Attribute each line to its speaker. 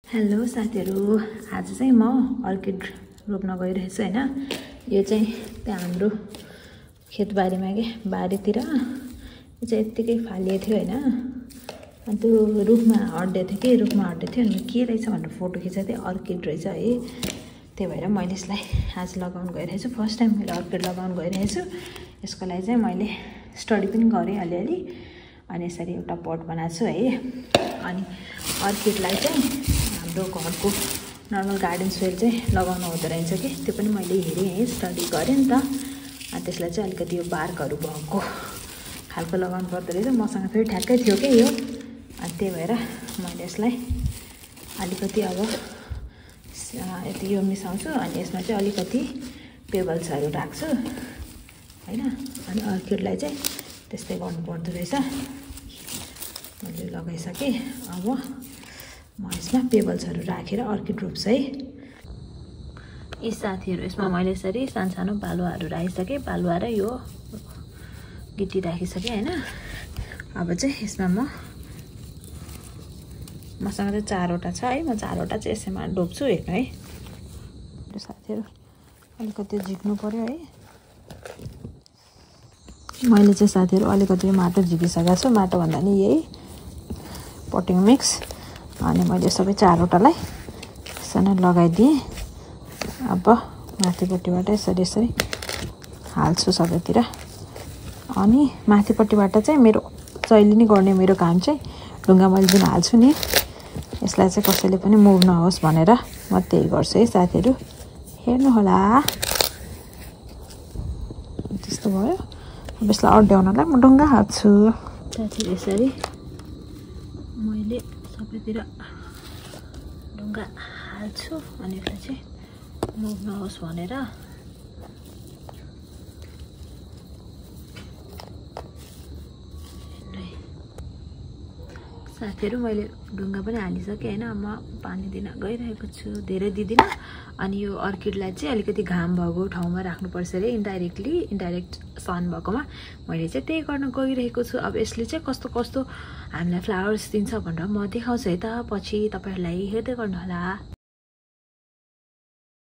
Speaker 1: Hello साथीहरु, आज चाहिँ म अर्किड रोप्न गइरहेछु हैन। यो चाहिँ त्यहाँ हाम्रो खेतबारीमा के बारीतिर यो चाहिँ यतिकै फालिएको थियो हैन। अनि त्यो रुखमा अड्डेको थियो के रुखमा अड्डेको थियो अनि के रहेछ भनेर फोटो खिचेको थिएँ। अर्किड रहेछ है। त्यही भएर मैले यसलाई आज लगाउन गइरहेछु। फर्स्ट टाइम मैले अर्किड लगाउन गइरहेछु। यसको लागि चाहिँ मैले स्टडी पनि गरेँ अलिअलि। अनि यसरी एउटा पट बनाएको छु है। अनि अर्किडलाई चाहिँ हाम्रो घरको नर्मल गार्डन सोइल चाहिँ लगाउन हुँदो रहेछ कि त्यो पनि मैले हेरेँ है, स्टडी गरेँ नि त। अनि त्यसलाई चाहिँ अलिकति यो बार्कहरू भएको खालको लगाउनु पर्दो रहेछ। मसँग फेरि ठ्याक्कै थियो कि यो। अनि त्यही भएर मैले यसलाई अलिकति अब यति यो मिसाउँछु। अनि यसमा चाहिँ अलिकति पेबल्सहरू राख्छु हैन। अनि अर्किडलाई चाहिँ त्यस्तै गर्नुपर्दो रहेछ। मैले लगाइसकेँ। अब म यसमा पेबल्सहरू राखेर अर्किड रोप्छु है। यी साथीहरू, यसमा मैले यसरी सानो बालुवाहरू राखिसकेँ। बालुवा र यो गिटी राखिसकेँ हैन। अब चाहिँ यसमा मसँग चाहिँ 4वटा छ है। म 4वटा चाहिँ यसैमा डोप्छु हेर्नु है। साथीहरू अलिकति झिक्नु पर्यो है। मैले चाहिँ साथीहरू अलिकति माटो झिकिसकेको छु। माटो भन्दा नि यही पटिङ मिक्स। अनि मैले सबै 4वटालाई यसरी लगाइदिएँ। अब माथिपट्टिबाट यसरी हाल्छु सबैतिर। अनि माथिपट्टिबाट चाहिँ मेरो जहिले नि गर्ने मेरो काम चाहिँ ढुङ्गा मैले जुन हाल्छु नि यसलाई चाहिँ कसैले पनि मुभ नहोस् भनेर म त्यही गर्छु है साथीहरू। हेर्नु होला त्यस्तो भयो। अब यसलाई अड्याउनलाई म ढुङ्गा हाल्छु साथीहरू। यसरी मैले सबैतिर ढुङ्गा हाल्छु। अनि यसलाई चाहिँ मुभ नहोस् भनेर। साथीहरू मैले ढुङ्गा पनि हालिसकेँ हैन। म पानी दिन गइरहेको छु, धेरै दिदिनँ। अनि यो अर्किडलाई चाहिँ अलिकति घाम भएको ठाउँमा राख्नुपर्छ अरे, इन्डाइरेक्ट सन भएकोमा। मैले चाहिँ त्यही गर्न गइरहेको छु। अब यसले चाहिँ कस्तो कस्तो हामीलाई फ्लावर्स दिन्छ भनेर म देखाउँछु है त पछि। तपाईहरुलाई हेर्दै गर्नु होला।